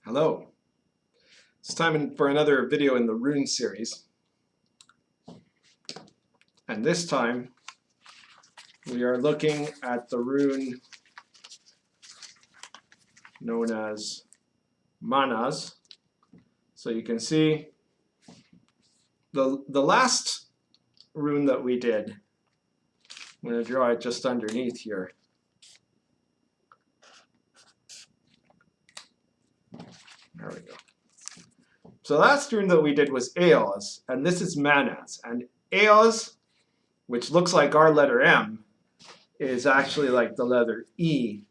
Hello. It's time for another video in the Rune series. And this time we are looking at the rune known as Mannaz. So you can see the last rune that we did. I'm going to draw it just underneath here. There we go. So the last rune that we did was Aos, and this is Mannaz. And Aos, which looks like our letter M, is actually like the letter E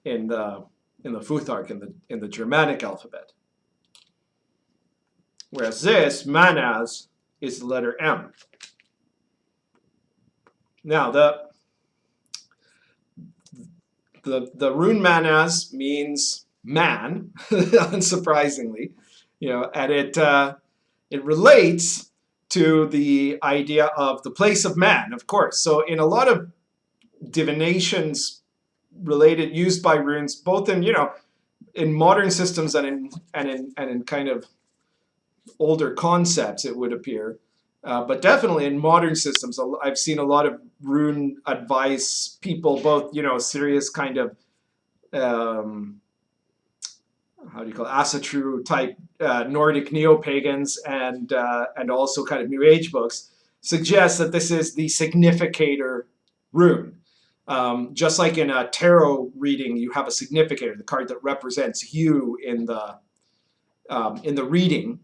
in the Futhark, in the Germanic alphabet. Whereas this, Mannaz, is the letter M. Now the rune Mannaz means man, unsurprisingly, and it relates to the idea of the place of man, of course. So in a lot of divinations used by runes, both in modern systems and in kind of older concepts, it would appear, but definitely in modern systems, I've seen a lot of rune advice people, both serious kind of how do you call it, Asatru type Nordic neo-pagans and also kind of New Age books suggest that this is the Significator Rune. Just like in a tarot reading, you have a significator, the card that represents you in the reading.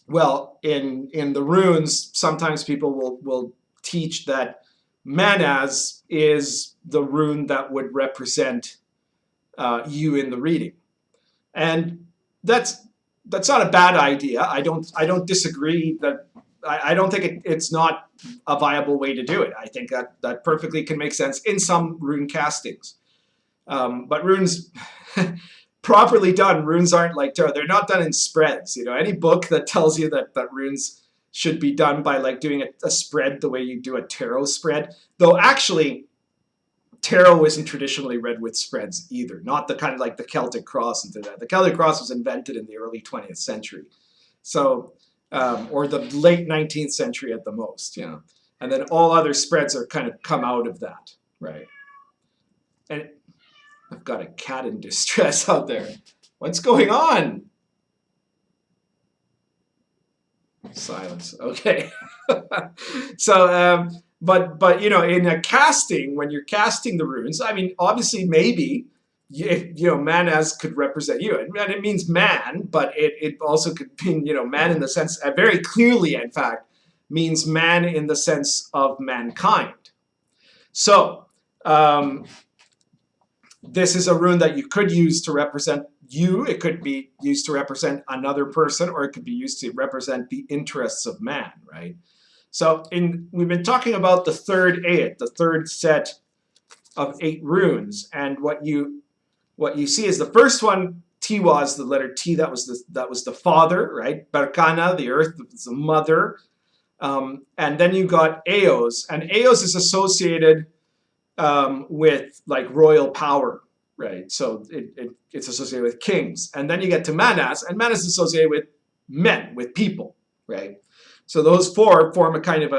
Well, in the runes, sometimes people will teach that Mannaz is the rune that would represent you in the reading. And that's not a bad idea. I don't disagree that I don't think it's not a viable way to do it. I think that perfectly can make sense in some rune castings. But runes, properly done, runes aren't like tarot. They're not done in spreads. Any book that tells you that runes should be done by like doing a spread the way you do a tarot spread, though actually tarot isn't traditionally read with spreads either, not the kind of like the Celtic cross and that. The Celtic cross was invented in the early 20th century, so or the late 19th century at the most, and then all other spreads are kind of come out of that, right? And I've got a cat in distress out there. What's going on? Silence. Okay. So but in a casting, when you're casting the runes, I mean, obviously maybe Mannaz could represent you, and it means man, but it also could mean man in the sense, very clearly in fact means man in the sense of mankind. So this is a rune that you could use to represent you. It could be used to represent another person, or it could be used to represent the interests of man, right? So we've been talking about the third Aot, the third set of 8 runes, and what you see is the first one, Tiwaz, the letter T, that was the father, right? Berkana, the earth, the mother, and then you got Aos, and Aos is associated with like royal power, right? So it's associated with kings, and then you get to Mannaz, and Mannaz is associated with men, with people, right? So those 4 form a kind of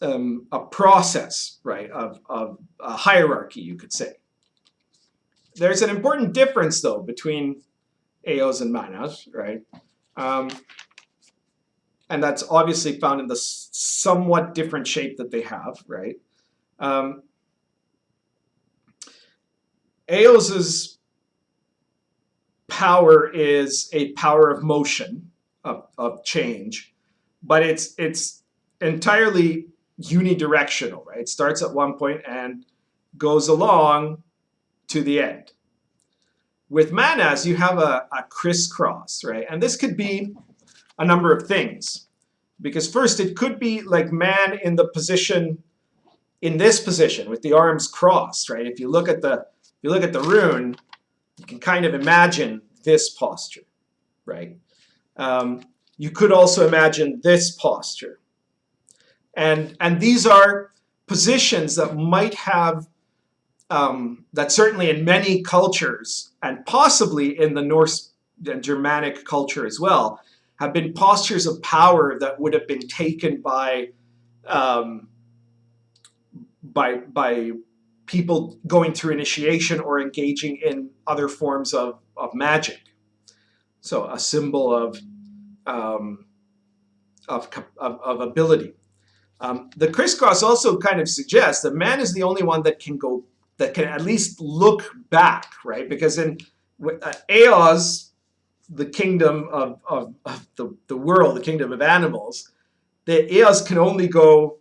a process, right, of a hierarchy, you could say. There's an important difference, though, between Aos and Manus, right? And that's obviously found in the somewhat different shape that they have, right? Aos's power is a power of motion, of change, but it's entirely unidirectional, right? It starts at one point and goes along to the end. With Mannaz, you have a crisscross, right? And this could be a number of things, because first it could be like man in the position, in this position with the arms crossed, right? If you look at the rune, you can kind of imagine this posture, right? You could also imagine this posture. And these are positions that might have that certainly in many cultures, and possibly in the Norse and Germanic culture as well, have been postures of power that would have been taken um, by people going through initiation or engaging in other forms of magic. So a symbol um, of ability. The crisscross also kind of suggests that man is the only one that can at least look back, right? Because in Aos, the kingdom of the world, the kingdom of animals, the Aos can only go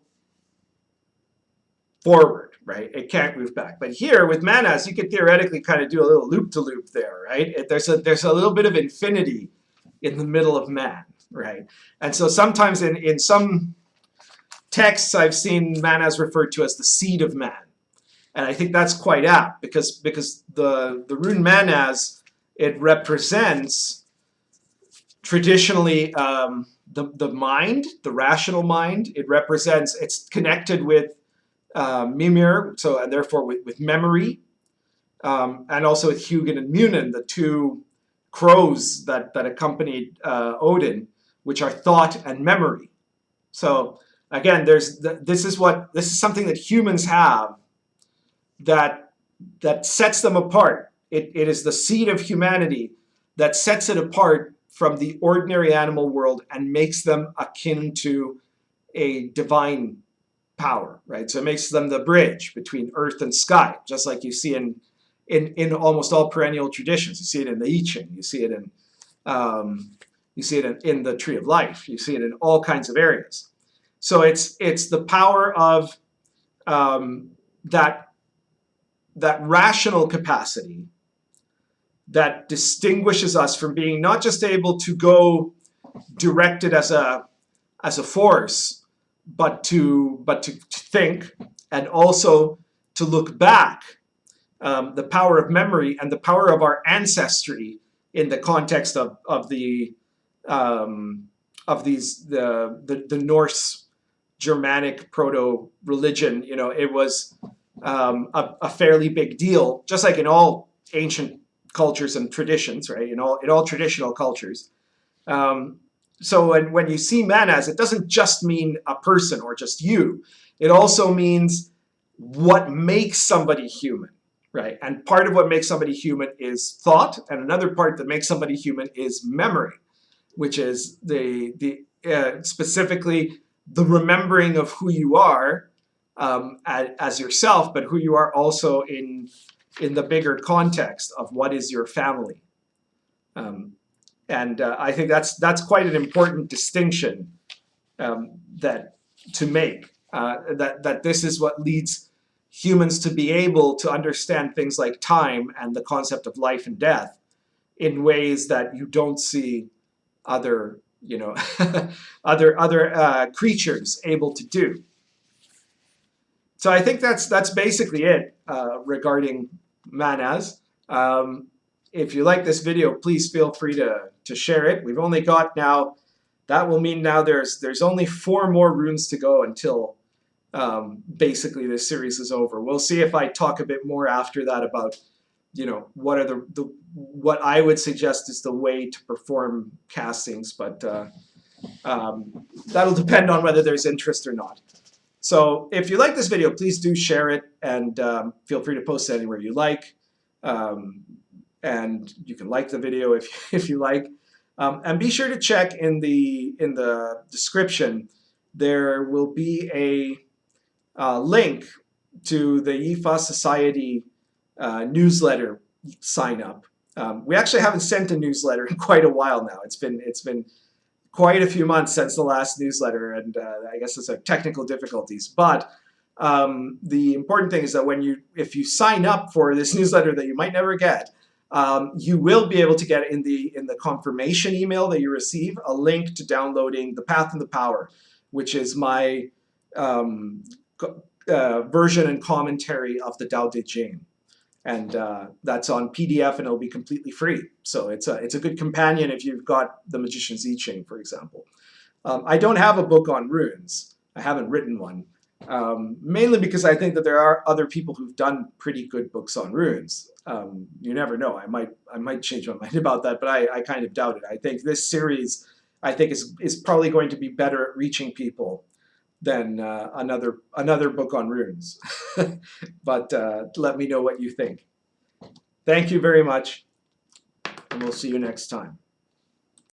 forward, right? It can't move back. But here with Mannaz, you could theoretically kind of do a little loop-to-loop there, right? There's a little bit of infinity in the middle of man, right? And so sometimes in some texts I've seen Mannaz referred to as the seed of man. And I think that's quite apt because the rune Mannaz, it represents traditionally the mind, the rational mind. It represents, it's connected with Mimir, so and therefore with memory, and also with Hugin and Munin, the two crows that accompanied Odin, which are thought and memory. So again, this is something that humans have that sets them apart. It is the seed of humanity that sets it apart from the ordinary animal world and makes them akin to a divine power, right? So it makes them the bridge between earth and sky, just like you see in almost all perennial traditions. You see it in the I Ching, you see it in the Tree of Life, you see it in all kinds of areas. So it's the power of that rational capacity that distinguishes us from being not just able to go directed as a force, but to think, and also to look back. The power of memory and the power of our ancestry in the context of the Norse Germanic proto religion. You know, it was a fairly big deal, just like in all ancient cultures and traditions, right? In all traditional cultures. So when you see Mannaz, it doesn't just mean a person or just you. It also means what makes somebody human, right? And part of what makes somebody human is thought, and another part that makes somebody human is memory, which is specifically the remembering of who you are as yourself, but who you are also in the bigger context of what is your family. And I think that's quite an important distinction that to make. That this is what leads humans to be able to understand things like time and the concept of life and death in ways that you don't see other other creatures able to do. So I think that's basically it regarding Mannaz. If you like this video, please feel free to share it. We've only got now, that will mean now there's only 4 more runes to go until basically this series is over. We'll see if I talk a bit more after that about, what are what I would suggest is the way to perform castings, but that'll depend on whether there's interest or not. So if you like this video, please do share it, and feel free to post it anywhere you like. And you can like the video if you like. And be sure to check in the description. There will be a link to the YIFA Society newsletter sign up. We actually haven't sent a newsletter in quite a while now. It's been quite a few months since the last newsletter, and I guess it's technical difficulties. But the important thing is that if you sign up for this newsletter that you might never get, you will be able to get in the confirmation email that you receive a link to downloading The Path and the Power, which is my version and commentary of the Tao Te Ching. And that's on PDF, and it'll be completely free. So it's a good companion if you've got the Magician's I Ching, for example. I don't have a book on runes. I haven't written one. Mainly because I think that there are other people who've done pretty good books on runes. You never know. I might change my mind about that, but I kind of doubt it. I think this series, I think, is probably going to be better at reaching people than another book on runes. But let me know what you think. Thank you very much, and we'll see you next time.